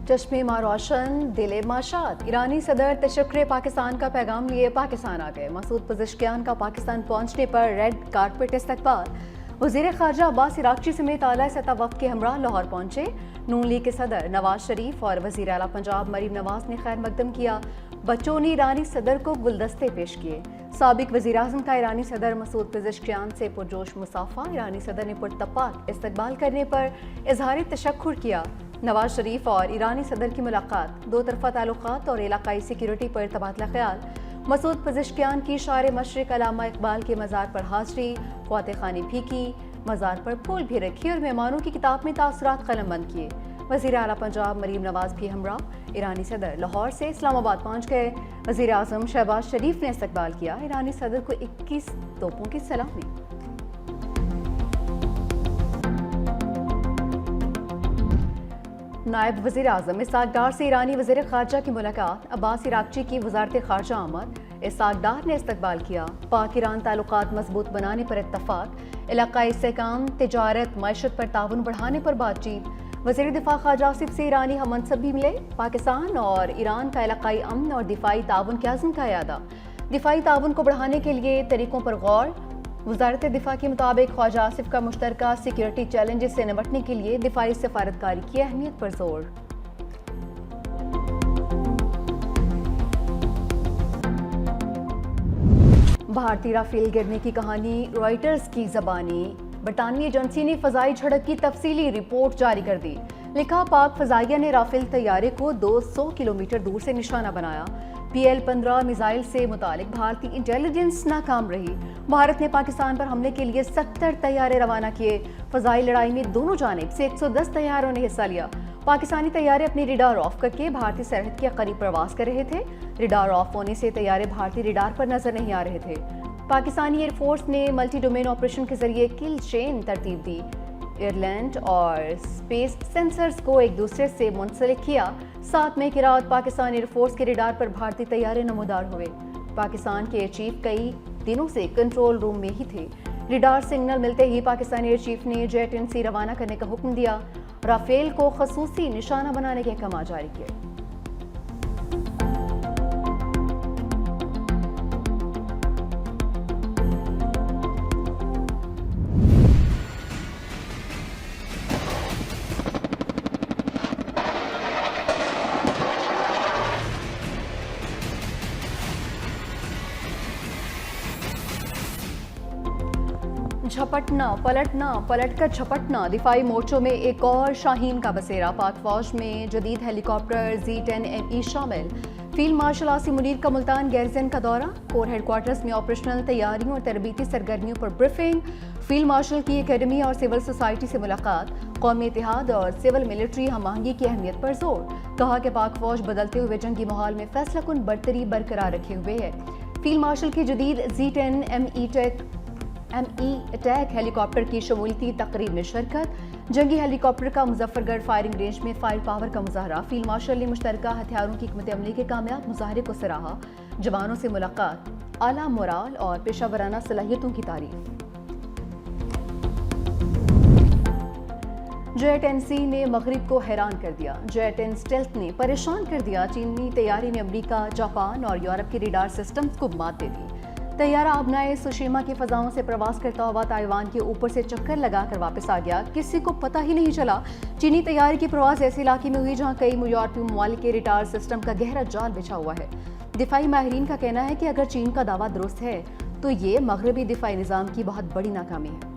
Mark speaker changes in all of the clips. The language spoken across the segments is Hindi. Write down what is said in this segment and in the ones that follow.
Speaker 1: चश्मे मां रोशन, दिले माशात। ईरानी सदर तशक्कुर पाकिस्तान का पैगाम लिए पाकिस्तान आ गए। मसूद पज़ेश्कियान का पाकिस्तान पहुंचने पर रेड कारपेट इस्तकबाल। वज़ीर ख़ारजा अब्बास इराक़ची समेत आला सतह वफ़द के हमरा लाहौर पहुंचे। नून लीग के सदर नवाज शरीफ और वज़ीर आला पंजाब मरीम नवाज ने खैर मकदम किया। बच्चों ने ईरानी सदर को गुलदस्ते पेश किए। साबिक वज़ीर आज़म का ईरानी सदर मसूद पज़ेश्कियान से पुरजोश मुसाफ़ा। ईरानी सदर ने पुरतपाक इस्तकबाल करने पर इज़हार तशक्कुर किया। नवाज शरीफ और ईरानी सदर की मुलाकात, दो तरफ़ा ताल्लुकात और इलाकाई सिक्योरिटी पर तबादला ख्याल। मसूद पज़ेश्कियान की शार मशरिक़ अल्लामा इकबाल के मज़ार पर हाज़री, फ़ातिह ख़ानी भी की, मज़ार पर फूल भी रखे और मेहमानों की किताब में तासुरात कलमबंद किए। वज़ीर आला पंजाब मरीम नवाज भी हमरा। ईरानी सदर लाहौर से इस्लामाबाद पहुँच गए। वज़ीर आज़म शहबाज शरीफ ने इस्तकबाल किया। ईरानी सदर को 21 तोपों की सलामी। नायब वज़ीर आज़म इसहाक़ डार से ईरानी वज़ीर ख़ारजा की मुलाकात। अब्बास इराक़ची की वज़ारत ख़ारजा आमद। इसहाक़ डार ने इस्तकबाल किया। पाक ईरान ताल्लुकात मजबूत बनाने पर इत्तफ़ाक़। इलाक़ाई इस्तेहकाम, तिजारत, मईशत पर ताउन बढ़ाने पर बातचीत। वज़ीर दिफ़ा ख़ारजा आसिफ से ईरानी हम मनसब भी मिले। पाकिस्तान और ईरान का इलाक़ाई अमन और दिफ़ाई ताउन के अज़्म का यादा। दिफ़ाई ताउन को बढ़ाने के लिए तरीक़ों पर गौर। वज़ारत दिफ़ा के मुताबिक ख्वाजा आसिफ का मुश्तरका सिक्योरिटी चैलेंजेस से निपटने के लिए दिफ़ाई सफ़ारतकारी की अहमियत पर जोर। भारतीय राफेल गिरने की कहानी रॉयटर्स की ज़बानी। बरतानवी एजेंसी ने फ़ज़ाई झड़प की तफसीली रिपोर्ट जारी कर दी। लिखा, पाक फ़ज़ाइया ने राफेल तैयारे को 200 किलोमीटर दूर से निशाना बनाया। PL-15 मिसाइल से मुतालिक भारतीय इंटेलिजेंस नाकाम रही। भारत ने पाकिस्तान पर हमले के लिए 70 तैयारे रवाना किए। फ़ज़ाई लड़ाई में दोनों जानिब से 110 तैयारों ने हिस्सा लिया। पाकिस्तानी तैयारे अपनी रिडार ऑफ करके भारतीय सरहद के करीब प्रवास कर रहे थे। रिडार ऑफ होने से तैयारे भारतीय रिडार पर नजर नहीं आ रहे थे। पाकिस्तानी एयरफोर्स ने मल्टी डोमेन ऑपरेशन के जरिए किल चेन तरतीब दी। एयरलैंड और स्पेस सेंसर्स को एक दूसरे से मुंसलिक किया। 7 मई की रात पाकिस्तान एयरफोर्स के रिडार पर भारतीय तैयारे नमूदार हुए। पाकिस्तान के एयर चीफ कई दिनों से कंट्रोल रूम में ही थे। रिडार सिग्नल मिलते ही पाकिस्तानी एयर चीफ ने जेट एनसी रवाना करने का हुक्म दिया। राफेल को खसूसी निशाना बनाने के अहकाम जारी किए। झपटना पलटना, पलटकर झपटना। दिफाई मोर्चों में एक और शाहीन का बसेरा। पाक फौज में जदीद हेलीकॉप्टर Z-10ME शामिल। फील्ड मार्शल आसिम मुनीर का मुल्तान गैरजन का दौरा। कोर हेडक्वार्टर्स में ऑपरेशनल तैयारियों और तरबीती सरगर्मियों पर ब्रीफिंग। फील्ड मार्शल की एकेडमी और सिविल सोसाइटी से मुलाकात। कौमी इतिहाद और सिविल मिलिट्री हम आहंगी की अहमियत पर जोर। कहा कि पाक फौज बदलते हुए जंगी माहौल में फैसलाकुन बरतरी बरकरार रखे हुए है। फील्ड मार्शल की जदीद Z-10ME अटैक हेलीकॉप्टर की शमूलियती तकरीब में शिरकत। जंगी हेलीकॉप्टर का मुजफ्फरगढ़ फायरिंग रेंज में फायर पावर का मुजाहरा। फील्ड मार्शल ने मुश्तरका हथियारों की हिकमत अमली के कामयाब मुजाहरे को सराहा। जवानों से मुलाकात, आला मोराल और पेशावराना सलाहियतों की तारीफ। जेट एनसी ने मगरिब को हैरान कर दिया। जेट एन स्टेल्थ ने परेशान कर दिया। चीनी तैयारी ने अमेरिका, जापान और यूरोप के रडार सिस्टम्स को मात दे दी। तैयारा आबनाए सुशीमा की फजाओं से प्रवास करता हुआ ताइवान के ऊपर से चक्कर लगाकर वापस आ गया। किसी को पता ही नहीं चला। चीनी तैयारी की प्रवास ऐसे इलाके में हुई जहां कई यूरोपीय ममालिक के रिटार सिस्टम का गहरा जाल बिछा हुआ है। दिफाई माहिरीन का कहना है कि अगर चीन का दावा दुरुस्त है तो ये मगरबी दिफाई निज़ाम की बहुत बड़ी नाकामी है।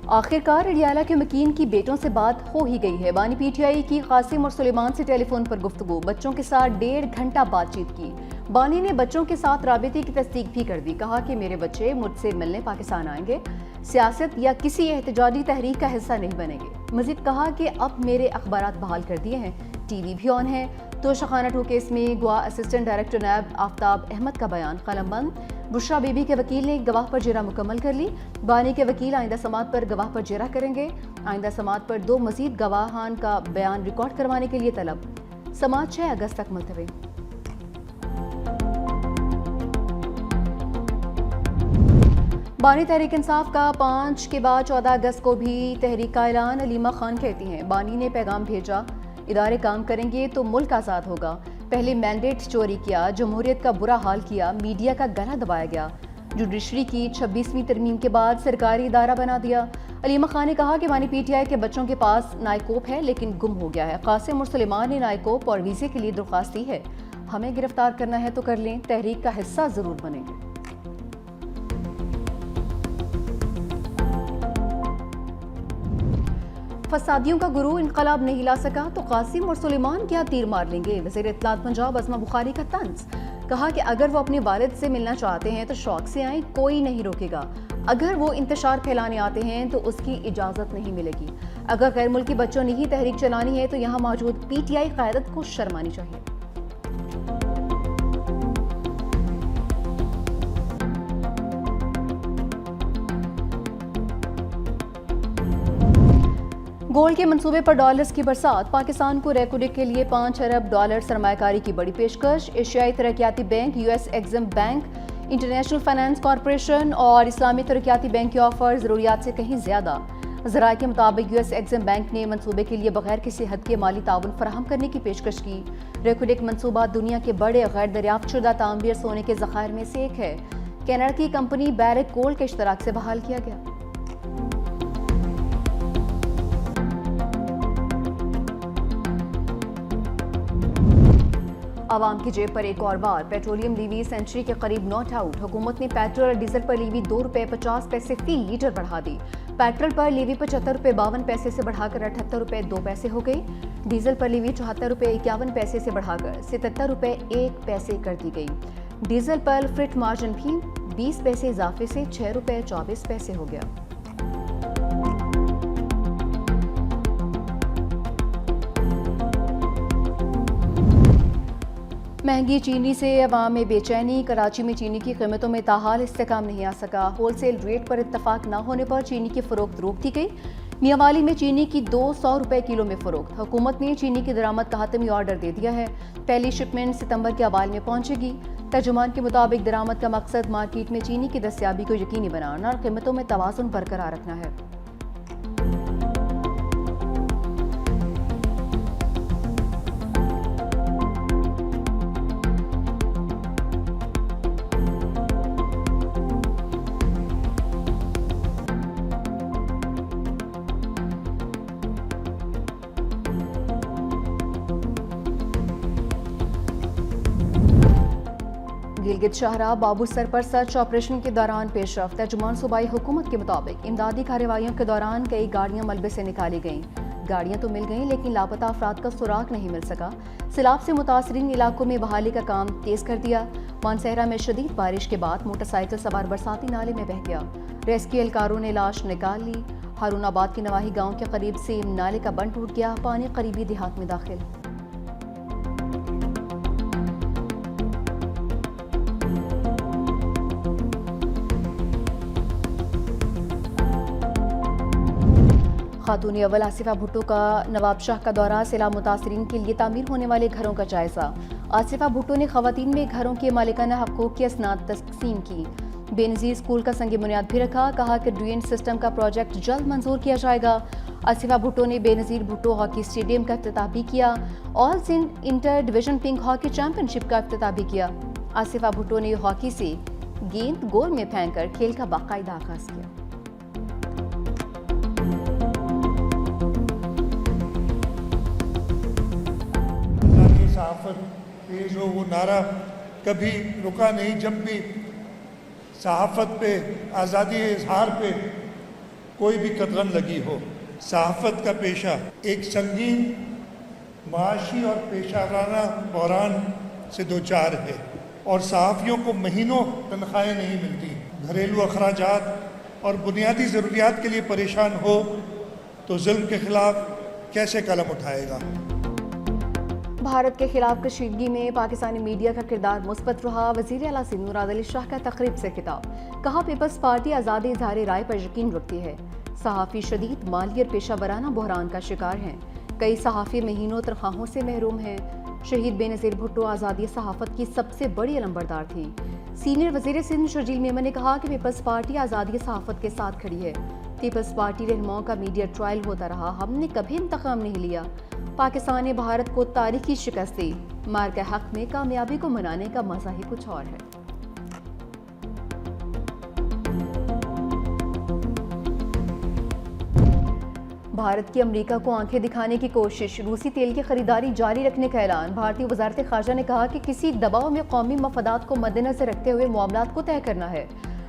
Speaker 1: आखिरकार अडियाला के मकीन की बेटों से बात हो ही गई है। बानी PTI की कासिम और सुलेमान से टेलीफोन पर गुफ्तगू। बच्चों के साथ 1.5 घंटा बातचीत की। बानी ने बच्चों के साथ राबिते की तस्दीक भी कर दी। कहा कि मेरे बच्चे मुझसे मिलने पाकिस्तान आएंगे, सियासत या किसी एहतजाजी तहरीक का हिस्सा नहीं बनेंगे। मजीद कहा कि अब मेरे अखबारात बहाल कर दिए हैं, TV भी ऑन है। तो शखाना 2 केस में गोवा असिस्टेंट डायरेक्टर नायब आफ्ताब अहमद का बयान कलमबंद। बुशरा बीबी के वकील ने गवाह पर जेरा मुकम्मल कर ली। बानी के वकील आइंदा समात पर गवाह पर जेरा करेंगे। आइंदा समात पर 2 मजीद गवाहान का बयान रिकॉर्ड करवाने के लिए तलब। समात 6 अगस्त तक मुलतवी। बानी तहरीक इंसाफ का 5 के बाद 14 अगस्त को भी तहरीक का ऐलान। अलीमा खान कहती हैं, बानी ने पैगाम भेजा, इदारे काम करेंगे तो मुल्क आज़ाद होगा। पहले मैंडेट चोरी किया, जमहूरियत का बुरा हाल किया, मीडिया का गला दबाया गया, जुडिशरी की 26वीं तरमीम के बाद सरकारी इदारा बना दिया। अलीमा खान ने कहा कि बानी PTI के बच्चों के पास नायकोप है लेकिन गुम हो गया है। कासिम और सुलेमान ने नायकोप और वीज़े के लिए दरख्वास्त दी है। हमें गिरफ्तार करना है तो कर लें, तहरीक का हिस्सा ज़रूर बनेंगे। फसादियों का गुरु इनकलाब नहीं ला सका तो कासिम और सुलेमान क्या तीर मार लेंगे। वज़ीर इत्तलात पंजाब अज़मा बुखारी का तंज, कहा कि अगर वो अपने वालिद से मिलना चाहते हैं तो शौक से आए, कोई नहीं रोकेगा। अगर वो इंतशार फैलाने आते हैं तो उसकी इजाज़त नहीं मिलेगी। अगर गैर मुल्की बच्चों ने ही तहरीक चलानी है तो यहाँ मौजूद PTI क़यादत को शर्म आनी चाहिए। गोल्ड के मंसूबे पर डॉलर्स की बरसात। पाकिस्तान को रेकोडिक के लिए $5 अरब सरमायाकारी की बड़ी पेशकश। एशियाई तरक्याती bank, US Exim bank, international finance corporation और इस्लामी तरक्याती बैंक के ऑफर ज़रूरियात से कहीं ज़्यादा। ज़राए के मुताबिक US एग्जिम बैंक ने मंसूबे के लिए बगैर किसी हद के माली ताउन फराहम करने की पेशकश की। रेकोडिक मंसूबा दुनिया के बड़े गैर दरियाफ्त शुदा तांबीर सोने के ज़खायर में से एक है। कनाडा की कंपनी बैरेक गोल्ड के इश्तराक से बहाल किया गया। आवाम की जेब पर एक और बार पेट्रोलियम लीवी सेंचुरी के करीब नॉट आउट। हुकूमत ने पेट्रोल और डीजल पर लीवी ₹2.50 फी लीटर बढ़ा दी। पेट्रोल पर लीवी ₹75.52 से बढ़ाकर ₹78.02 हो गई। डीजल पर लीवी ₹74.51 से बढ़ाकर ₹77.01 कर दी गई। डीजल पर फ्रिट मार्जिन भी 20 पैसे इजाफे से ₹6.24 हो गया। महंगी चीनी से अवाम में बेचैनी। कराची में चीनी की कीमतों में ताहाल इस्तेकाम नहीं आ सका। होलसेल रेट पर इत्तफाक न होने पर चीनी की फरोख्त रोक दी गई। मियांवाली में चीनी की ₹200 किलो में फरोख्त। हुकूमत ने चीनी की दरामद का हतमी ऑर्डर दे दिया है। पहली शिपमेंट सितंबर के अवाल में पहुंचेगी। तर्जुमान के मुताबिक दरामद का मकसद मार्केट में चीनी की दस्तियाबी को यकीनी बनाना और कीमतों में तवाज़ुन बरकरार रखना है। गिलगित शाहरा बाबू सर पर सर्च ऑपरेशन के दौरान पेशरफ। तर्जुमान सूबाई हुकूमत के मुताबिक इमदादी कार्रवाइयों के दौरान कई गाड़ियां मलबे से निकाली गईं। गाड़ियां तो मिल गईं लेकिन लापता अफराद का सुराग नहीं मिल सका। सैलाब से मुतासरीन इलाकों में बहाली का काम तेज कर दिया। मानसहरा में शदीद बारिश के बाद मोटरसाइकिल सवार बरसाती नाले में बह गया। रेस्क्यू एहलकारों ने लाश निकाल ली। हारूनाबाद के नवाही गाँव के करीब से नाले का बंद टूट गया। पानी करीबी देहात में दाखिल। खातून अव्वल आसिफा भुट्टो का नवाबशाह का दौरा। सैलाब मुतासरीन के लिए तामीर होने वाले घरों का जायजा। आसिफा भुट्टो ने खवातीन में घरों के मालिकाना हकूक़ की असनाद तकसीम की। बेनज़ीर स्कूल का संग बुनियाद भी रखा। कहा कि ड्रेन सिस्टम का प्रोजेक्ट जल्द मंजूर किया जाएगा। आसिफा भुट्टो ने बेनज़ीर भुट्टो हॉकी स्टेडियम का इफ्तिताह भी किया। All Sindh inter division pink hockey championship का इफ्तिताह भी किया। आसिफा भुट्टो ने हॉकी से गेंद गोल में फेंककर खेल का बाकायदा आगाज किया।
Speaker 2: सहाफ़त पे जो वो नारा कभी रुका नहीं। जब भी सहाफ़त पे, आज़ादी इज़हार पे कोई भी कदगन लगी हो, सहाफ़त का पेशा एक संगीन माशी और पेशावराना बहरान से दो चार है और सहाफ़ियों को महीनों तनख्वाहें नहीं मिलती। घरेलू अखराजात और बुनियादी ज़रूरियात के लिए परेशान हो तो जुल्म के ख़िलाफ़ कैसे कलम उठाएगा।
Speaker 1: भारत के खिलाफ कशीदगी में पाकिस्तानी मीडिया का किरदार मुस्बत रहा। वज़ीर आला सिंध मुराद अली शाह का तकरीब से खिताब। कहा पीपल्स पार्टी आज़ादी इज़हार राय पर यकीन रखती है। सहाफ़ी शदीद माली और पेशा वराना बहरान का शिकार हैं। कई सहाफ़ी महीनों तनख्वाहों से महरूम हैं। शहीद बेनज़ीर भुट्टो आज़ादी सहाफ़त की सबसे बड़ी अलंबरदार थी। सीनियर वज़ीर सिंध शर्जील मेमन ने कहा कि पीपल्स पार्टी आज़ादी सहाफ़त के साथ खड़ी है। पीपल्स पार्टी रहनुमाओं का मीडिया ट्रायल होता रहा, हमने कभी इंतकाम नहीं लिया। पाकिस्तान ने भारत को तारीखी शिकस्त दी। मार के हक में कामयाबी को मनाने का मजा ही कुछ और है। भारत की अमेरिका को आंखें दिखाने की कोशिश, रूसी तेल की खरीदारी जारी रखने का ऐलान। भारतीय वजारत खारजा ने कहा कि किसी दबाव में कौमी मफादात को मद्देनजर रखते हुए मामलात को तय करना है।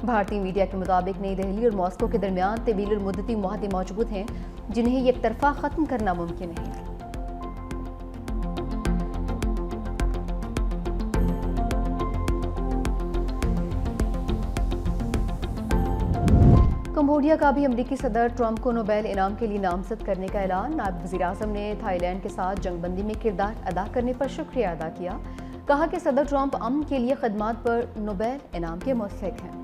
Speaker 1: भारतीय मीडिया के मुताबिक नई दिल्ली और मॉस्को के दरमियान तवील मुद्दती मुआहदे मौजूद हैं जिन्हें एक तरफा ख़त्म करना मुमकिन नहीं। कंबोडिया का भी अमेरिकी सदर ट्रंप को नोबेल इनाम के लिए नामजद करने का ऐलान। नायब वज़ीर-ए-आज़म ने थाईलैंड के साथ जंगबंदी में किरदार अदा करने पर शुक्रिया अदा किया। कहा कि सदर ट्रंप अमन के लिए खदमात पर नोबेल इनाम के मुस्तहिक हैं।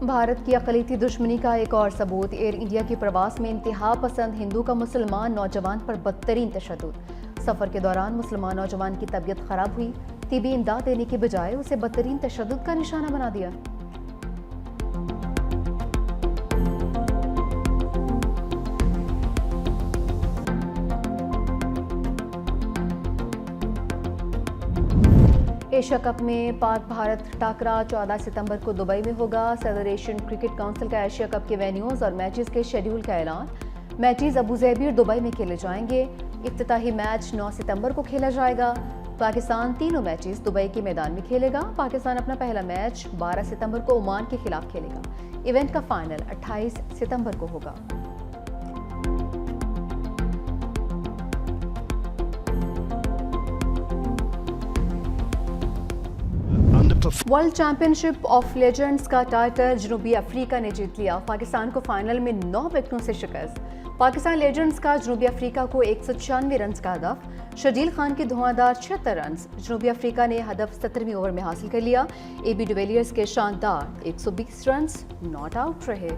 Speaker 1: भारत की अक़लियती दुश्मनी का एक और सबूत, एयर इंडिया की प्रवास में इंतहा पसंद हिंदू का मुसलमान नौजवान पर बदतरीन तशद्दुद। सफ़र के दौरान मुसलमान नौजवान की तबीयत खराब हुई, तिबी इमदाद देने के बजाय उसे बदतरीन तशद्दुद का निशाना बना दिया। एशिया कप में पाक भारत टाकरा 14 सितंबर को दुबई में होगा। सदर एशियन क्रिकेट काउंसिल का एशिया कप के वेन्यूज और मैचेस के शेड्यूल का ऐलान। मैचेस अबू ज़ैबी और दुबई में खेले जाएंगे। इफ्तिताही मैच 9 सितंबर को खेला जाएगा। पाकिस्तान तीनों मैचेस दुबई के मैदान में खेलेगा। पाकिस्तान अपना पहला मैच 12 सितंबर को ओमान के खिलाफ खेलेगा। इवेंट का फाइनल 28 सितंबर को होगा। वर्ल्ड चैंपियनशिप ऑफ लेजेंड्स का टाइटल जनूबी अफ्रीका ने जीत लिया। पाकिस्तान को फाइनल में 9 विकेटों से शिकस्त। पाकिस्तान लेजेंड्स का जनूबी अफ्रीका को 196 रन का हदफ। शर्जील खान के धुआंधार 76 रन। जनूबी अफ्रीका ने हदफ 17वीं ओवर में हासिल कर लिया। AB डिविलियर्स के शानदार 120 रन नॉट आउट रहे।